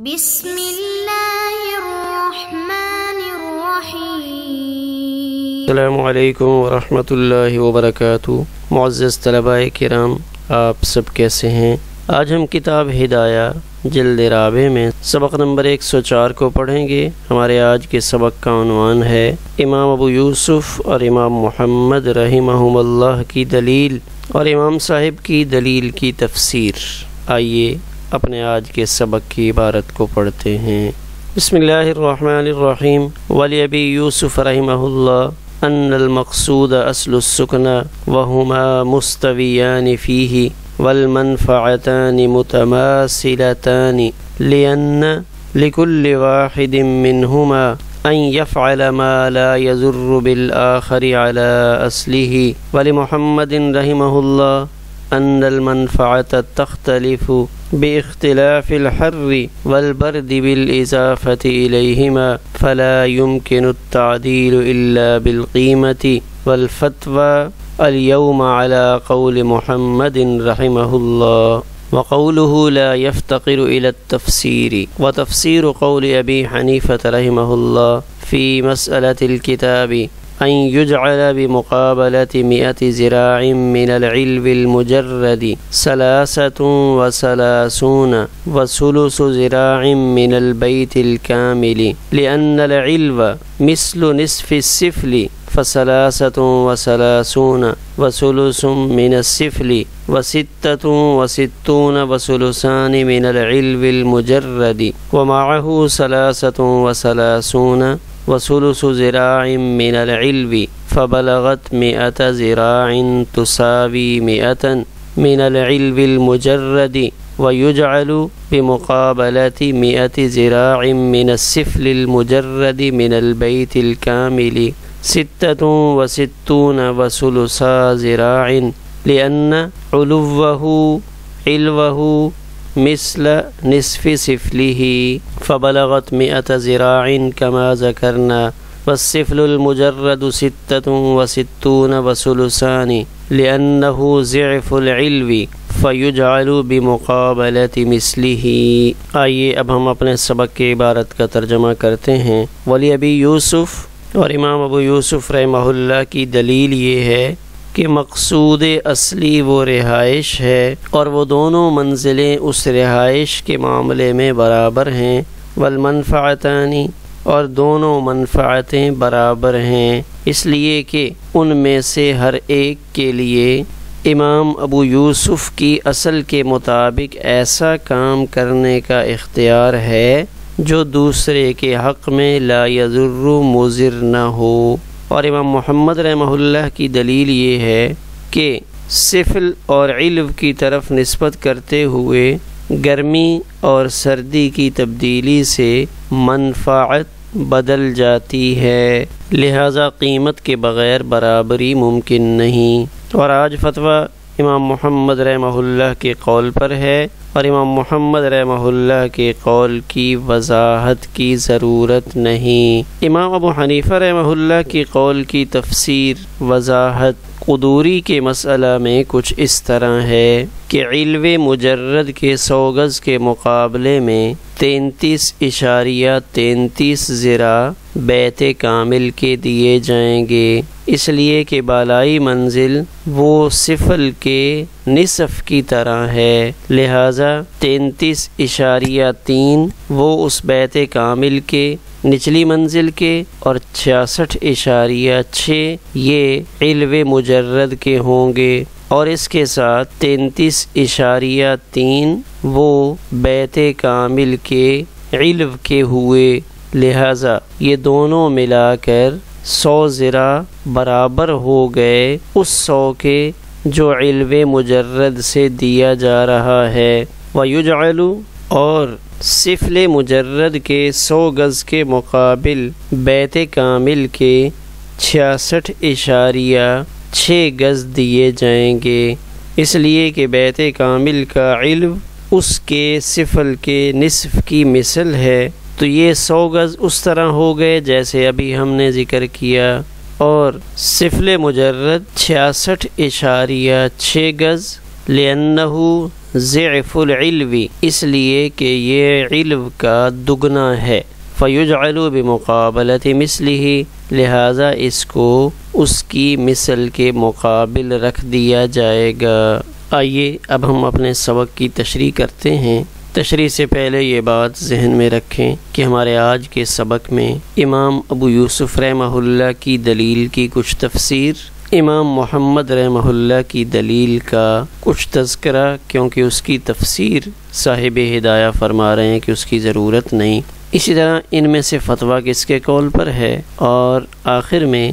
بسم اللہ الرحمن الرحیم۔ السلام علیکم ورحمۃ اللہ وبرکاتہ۔ معزز طلباء کرام، آپ سب کیسے ہیں؟ آج ہم کتاب ہدایہ جلد رابع میں سبق نمبر 104 کو پڑھیں گے۔ ہمارے آج کے سبق کا عنوان ہے امام ابو یوسف اور امام محمد رحمہم اللہ کی دلیل اور امام صاحب کی دلیل کی تفسیر۔ آئیے اپنے آج کے سبق کی عبارت کو پڑھتے ہیں۔ بسم اللہ الرحمن الرحیم۔ وَلِأَبِي يُوسُفَ رحمہ اللہ أن المقصود أصل السكنى وهما مستويان فيه والمنفعتان متماثلتان لأن لكل واحد منهما أن يفعل ما لا يضر بالآخر على أصله۔ ولمحمد رحمه الله أن المنفعة تختلف باختلاف الحر والبرد بالإضافة إليهما فلا يمكن التعديل إلا بالقيمة والفتوى اليوم على قول محمد رحمه الله۔ وقوله لا يفتقر إلى التفسير، وتفسير قول أبي حنيفة رحمه الله في مسألة الكتاب أن يجعل بمقابلة 100 ذراع من العلو المجرد 33 وثلث ذراع من البيت الكامل، لأن العلو مثل نصف السفل ف33 وثلث من السفل و66 وثلثان من العلو المجرد، ومعه 33 وثلث ذراع من العلو، فبلغت 100 ذراع تساوي 100 من العلو المجرد، ويجعل بمقابلة 100 ذراع من السفل المجرد من البيت الكامل 66 وثلثا ذراع، لأن علوه مثل نصف سفله فبلغت 100 ذراع كما ذكرنا، والسفل المجرد 66 وثلثان لأنه ضعف العلو فيجعل بمقابلة مثله۔ آئیے اب ہم اپنے سبق کی عبارت کا ترجمہ کرتے ہیں۔ ولی ابی یوسف اور امام ابو یوسف رحمہ اللہ کی دلیل یہ ہے کہ مقصود اصلی وہ رہائش ہے اور وہ دونوں منزلیں اس رہائش کے معاملے میں برابر ہیں، والمنفعتانی اور دونوں منفعتیں برابر ہیں، اس لیے کہ ان میں سے ہر ایک کے لیے امام ابو یوسف کی اصل کے مطابق ایسا کام کرنے کا اختیار ہے جو دوسرے کے حق میں لا یضر مضر نہ ہو۔ اور امام محمد رحمہ اللہ کی دلیل یہ ہے کہ سفل اور علو کی طرف نسبت کرتے ہوئے گرمی اور سردی کی تبدیلی سے منفعت بدل جاتی ہے، لہذا قیمت کے بغیر برابری ممکن نہیں۔ اور آج فتویٰ امام محمد رحمہ اللہ کے قول پر ہے، اور امام محمد رحمہ اللہ کے قول کی وضاحت کی ضرورت نہیں۔ امام ابو حنیفہ رحمہ اللہ کی قول کی تفسیر وضاحت قدوری کے مسئلہ میں کچھ اس طرح ہے کہ علو مجرد کے 100 گز کے مقابلے میں 33.33 ذراع بیت کامل کے دیے جائیں گے، اس لیے کہ بالائی منزل وہ سفل کے نصف کی طرح ہے، لہذا 33.3 وہ اس بیت کامل کے نچلی منزل کے اور 66.6 یہ علو مجرد کے ہوں گے، اور اس کے ساتھ 33.3 وہ بیت کامل کے علو کے ہوئے، لہذا یہ دونوں ملا کر 100 ذراع برابر ہو گئے اس 100 کے جو علو مجرد سے دیا جا رہا ہے۔ وَيُجْعَلُ اور سفل مجرد کے 100 گز کے مقابل بیت کامل کے 66.6 گز دیے جائیں گے، اس لیے کہ بیت کامل کا علو اس کے سفل کے نصف کی مثل ہے، تو یہ 100 گز اس طرح ہو گئے جیسے ابھی ہم نے ذکر کیا، اور سفل مجرد 66.6 گز لأنه ضعف العلو، اس لیے کہ یہ علو کا دگنا ہے، فیجعل بمقابلۃ مثلہ، لہذا اس کو اس کی مثل کے مقابل رکھ دیا جائے گا۔ آئیے اب ہم اپنے سبق کی تشریح کرتے ہیں۔ تشریح سے پہلے یہ بات ذہن میں رکھیں کہ ہمارے آج کے سبق میں امام ابو یوسف رحمہ اللہ کی دلیل کی کچھ تفسیر، امام محمد رحمہ اللہ کی دلیل کا کچھ تذکرہ، کیونکہ اس کی تفسیر صاحب ہدایہ فرما رہے ہیں کہ اس کی ضرورت نہیں، اسی طرح ان میں سے فتویٰ کس کے قول پر ہے، اور آخر میں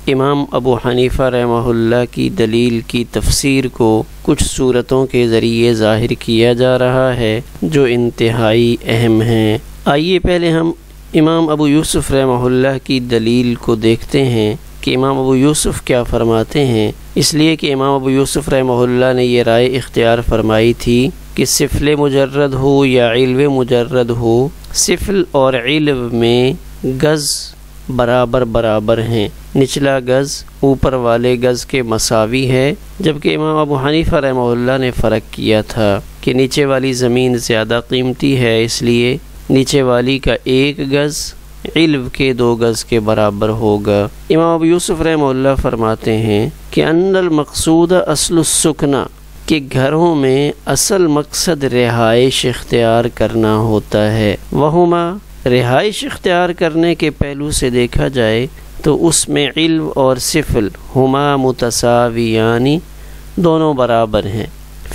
امام ابو حنیفہ رحمہ اللہ کی دلیل کی تفسیر کو کچھ صورتوں کے ذریعے ظاہر کیا جا رہا ہے جو انتہائی اہم ہیں۔ آئیے پہلے ہم امام ابو یوسف رحمہ اللہ کی دلیل کو دیکھتے ہیں کہ امام ابو یوسف کیا فرماتے ہیں، اس لیے کہ امام ابو یوسف رحمہ اللہ نے یہ رائے اختیار فرمائی تھی کہ سفل مجرد ہو یا علو مجرد ہو، سفل اور علو میں گز برابر ہیں، نچلا گز اوپر والے گز کے مساوی ہے، جبکہ امام ابو حنیفہ رحمہ اللہ نے فرق کیا تھا کہ نیچے والی زمین زیادہ قیمتی ہے، اس لیے نیچے والی کا 1 گز علو کے 2 گز کے برابر ہوگا۔ امام ابو یوسف رحمہ اللہ فرماتے ہیں کہ ان المقصود اصل السکنہ، کہ گھروں میں اصل مقصد رہائش اختیار کرنا ہوتا ہے، وہما، رہائش اختیار کرنے کے پہلو سے دیکھا جائے تو اس میں علو اور سفل ہما متساویانی، دونوں برابر ہیں،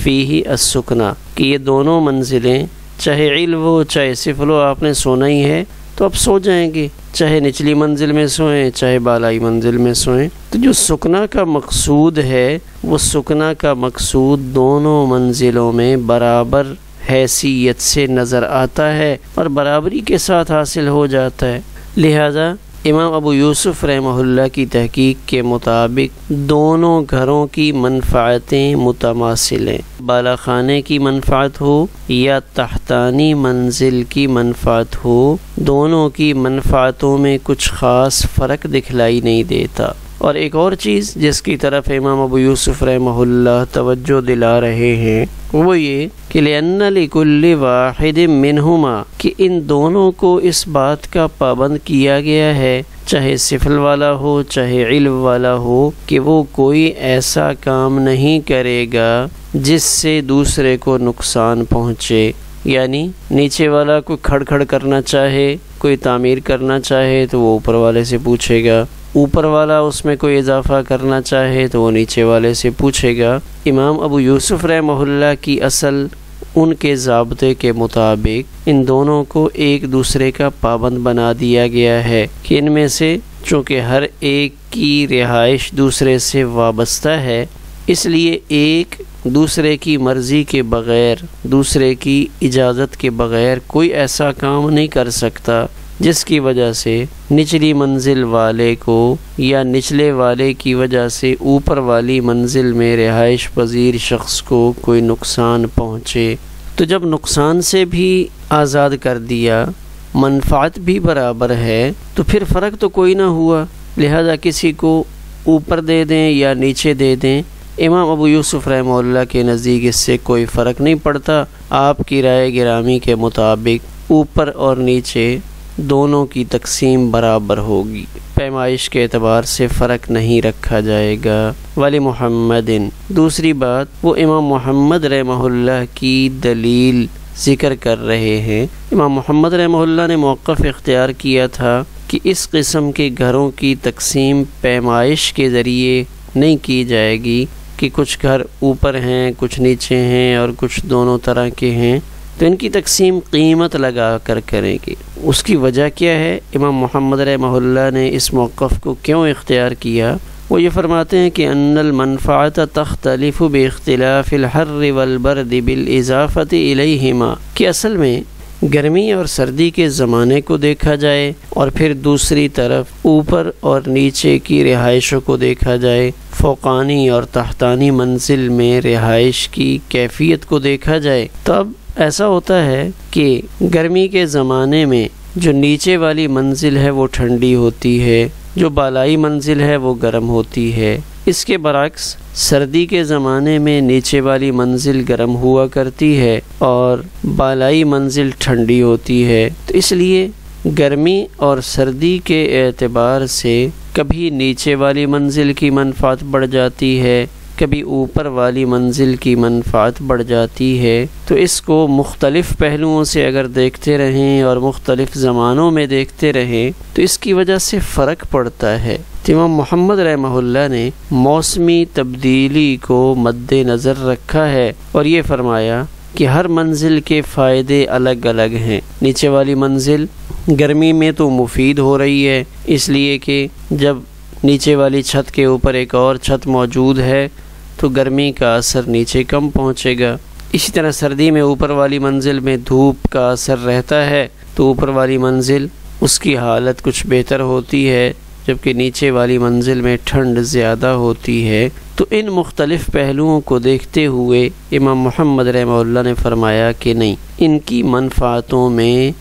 فیہ السکنہ، کہ یہ دونوں منزلیں چاہے علو ہو چاہے سفل ہو، آپ نے سونا ہی ہے تو اب سو جائیں گے، چاہے نچلی منزل میں سوئیں چاہے بالائی منزل میں سوئیں۔ تو جو سکنا کا مقصود ہے وہ سکنا کا مقصود دونوں منزلوں میں برابر حیثیت سے نظر آتا ہے اور برابری کے ساتھ حاصل ہو جاتا ہے، لہذا امام ابو یوسف رحمہ اللہ کی تحقیق کے مطابق دونوں گھروں کی منفعتیں متماثل ہیں، بالا خانے کی منفعت ہو یا تحتانی منزل کی منفعت ہو، دونوں کی منفعتوں میں کچھ خاص فرق دکھلائی نہیں دیتا۔ اور ایک اور چیز جس کی طرف امام ابو یوسف رحمہ اللہ توجہ دلا رہے ہیں وہ یہ کہ لأن لكل واحد منہما، کہ ان دونوں کو اس بات کا پابند کیا گیا ہے، چاہے سفل والا ہو چاہے علو والا ہو، کہ وہ کوئی ایسا کام نہیں کرے گا جس سے دوسرے کو نقصان پہنچے، یعنی نیچے والا کوئی کھڑ کرنا چاہے، کوئی تعمیر کرنا چاہے تو وہ اوپر والے سے پوچھے گا، اوپر والا اس میں کوئی اضافہ کرنا چاہے تو وہ نیچے والے سے پوچھے گا۔ امام ابو یوسف رحمہ اللہ کی اصل ان کے ضابطے کے مطابق ان دونوں کو ایک دوسرے کا پابند بنا دیا گیا ہے کہ ان میں سے چونکہ ہر ایک کی رہائش دوسرے سے وابستہ ہے، اس لیے ایک دوسرے کی مرضی کے بغیر، دوسرے کی اجازت کے بغیر کوئی ایسا کام نہیں کر سکتا جس کی وجہ سے نچلی منزل والے کو یا نچلے والے کی وجہ سے اوپر والی منزل میں رہائش پذیر شخص کو کوئی نقصان پہنچے۔ تو جب نقصان سے بھی آزاد کر دیا، منفعت بھی برابر ہے، تو پھر فرق تو کوئی نہ ہوا، لہذا کسی کو اوپر دے دیں یا نیچے دے دیں، امام ابو یوسف رحمہ اللہ کے نزدیک اس سے کوئی فرق نہیں پڑتا۔ آپ کی رائے گرامی کے مطابق اوپر اور نیچے دونوں کی تقسیم برابر ہوگی، پیمائش کے اعتبار سے فرق نہیں رکھا جائے گا۔ ولی محمد، دوسری بات وہ امام محمد رحمہ اللہ کی دلیل ذکر کر رہے ہیں۔ امام محمد رحمہ اللہ نے موقف اختیار کیا تھا کہ اس قسم کے گھروں کی تقسیم پیمائش کے ذریعے نہیں کی جائے گی کہ کچھ گھر اوپر ہیں کچھ نیچے ہیں اور کچھ دونوں طرح کے ہیں، تو ان کی تقسیم قیمت لگا کر کریں گے۔ اس کی وجہ کیا ہے؟ امام محمد رحمہ اللہ نے اس موقف کو کیوں اختیار کیا؟ وہ یہ فرماتے ہیں کہ ان المنفعت تختلف باختلاف الحر والبرد بالاضافۃ الیہما، کہ اصل میں گرمی اور سردی کے زمانے کو دیکھا جائے اور پھر دوسری طرف اوپر اور نیچے کی رہائشوں کو دیکھا جائے، فوقانی اور تحتانی منزل میں رہائش کی کیفیت کو دیکھا جائے، تو اب ایسا ہوتا ہے کہ گرمی کے زمانے میں جو نیچے والی منزل ہے وہ ٹھنڈی ہوتی ہے، جو بالائی منزل ہے وہ گرم ہوتی ہے، اس کے برعکس سردی کے زمانے میں نیچے والی منزل گرم ہوا کرتی ہے اور بالائی منزل ٹھنڈی ہوتی ہے، تو اس لیے گرمی اور سردی کے اعتبار سے کبھی نیچے والی منزل کی منفعت بڑھ جاتی ہے، کبھی اوپر والی منزل کی منفعت بڑھ جاتی ہے۔ تو اس کو مختلف پہلوؤں سے اگر دیکھتے رہیں اور مختلف زمانوں میں دیکھتے رہیں تو اس کی وجہ سے فرق پڑتا ہے۔ امام محمد رحمہ اللہ نے موسمی تبدیلی کو مد نظر رکھا ہے اور یہ فرمایا کہ ہر منزل کے فائدے الگ الگ ہیں۔ نیچے والی منزل گرمی میں تو مفید ہو رہی ہے، اس لیے کہ جب نیچے والی چھت کے اوپر ایک اور چھت موجود ہے تو گرمی کا اثر نیچے کم پہنچے گا۔ اسی طرح سردی میں اوپر والی منزل میں دھوپ کا اثر رہتا ہے تو اوپر والی منزل اس کی حالت کچھ بہتر ہوتی ہے، جبکہ نیچے والی منزل میں ٹھنڈ زیادہ ہوتی ہے۔ تو ان مختلف پہلوؤں کو دیکھتے ہوئے امام محمد رحمہ اللہ نے فرمایا کہ نہیں، ان کی منفعتوں میں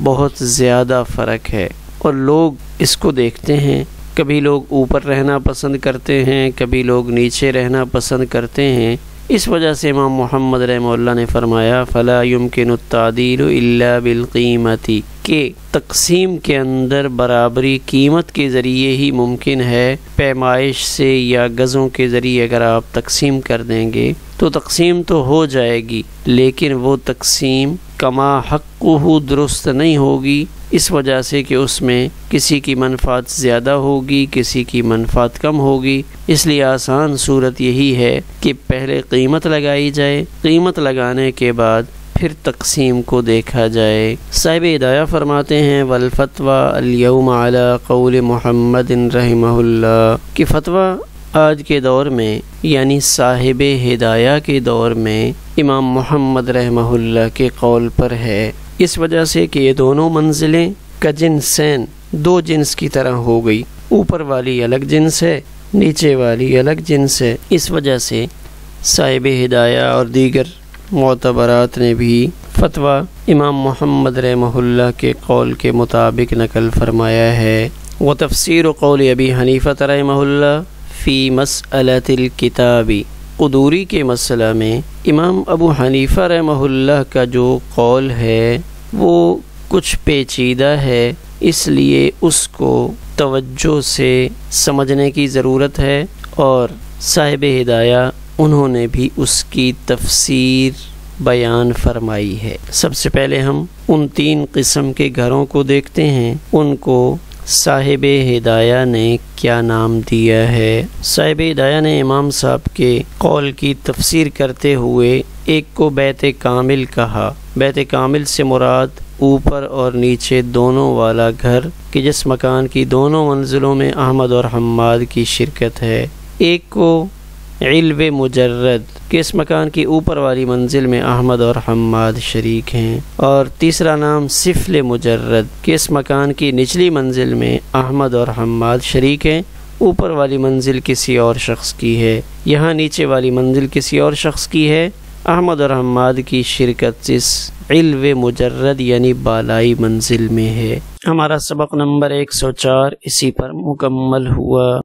بہت زیادہ فرق ہے اور لوگ اس کو دیکھتے ہیں۔ کبھی لوگ اوپر رہنا پسند کرتے ہیں، کبھی لوگ نیچے رہنا پسند کرتے ہیں۔ اس وجہ سے امام محمد رحمہ اللہ نے فرمایا فلا يمكن التعديل الا بالقیمت، کہ تقسیم کے اندر برابری قیمت کے ذریعے ہی ممکن ہے۔ پیمائش سے یا گزوں کے ذریعے اگر آپ تقسیم کر دیں گے تو تقسیم تو ہو جائے گی، لیکن وہ تقسیم کما حقہ درست نہیں ہوگی، اس وجہ سے کہ اس میں کسی کی منفعت زیادہ ہوگی، کسی کی منفعت کم ہوگی۔ اس لیے آسان صورت یہی ہے کہ پہلے قیمت لگائی جائے، قیمت لگانے کے بعد پھر تقسیم کو دیکھا جائے۔ صاحب ہدایہ فرماتے ہیں والفتویٰ اليوم علی قول محمد رحمہ اللہ، کہ فتویٰ آج کے دور میں یعنی صاحب ہدایہ کے دور میں امام محمد رحمہ اللہ کے قول پر ہے، اس وجہ سے کہ یہ دونوں منزلیں کجنسین، دو جنس کی طرح ہو گئی، اوپر والی الگ جنس ہے، نیچے والی الگ جنس ہے۔ اس وجہ سے صاحب ہدایہ اور دیگر معتبرات نے بھی فتویٰ امام محمد رحمہ اللہ کے قول کے مطابق نقل فرمایا ہے۔ وتفسیر قول ابی حنیفہ رحمہ اللہ فی مسئلۃ الکتاب، قدوری کے مسئلہ میں امام ابو حنیفہ رحمہ اللہ کا جو قول ہے وہ کچھ پیچیدہ ہے، اس لیے اس کو توجہ سے سمجھنے کی ضرورت ہے، اور صاحب ہدایہ انہوں نے بھی اس کی تفسیر بیان فرمائی ہے۔ سب سے پہلے ہم ان 3 قسم کے گھروں کو دیکھتے ہیں، ان کو صاحب ہدایہ نے کیا نام دیا ہے۔ صاحب ہدایہ نے امام صاحب کے قول کی تفسیر کرتے ہوئے ایک کو بیت کامل کہا۔ بیت کامل سے مراد اوپر اور نیچے دونوں والا گھر کہ جس مکان کی دونوں منزلوں میں احمد اور حماد کی شرکت ہے۔ ایک کو علو مجرد کہ اس مکان کی اوپر والی منزل میں احمد اور حماد شریک ہیں، اور تیسرا نام سفل مجرد کہ اس مکان کی نچلی منزل میں احمد اور حماد شریک ہیں، اوپر والی منزل کسی اور شخص کی ہے۔ یہاں نیچے والی منزل کسی اور شخص کی ہے، احمد اور حماد کی شرکت اس علو مجرد یعنی بالائی منزل میں ہے۔ ہمارا سبق نمبر 104 اسی پر مکمل ہوا۔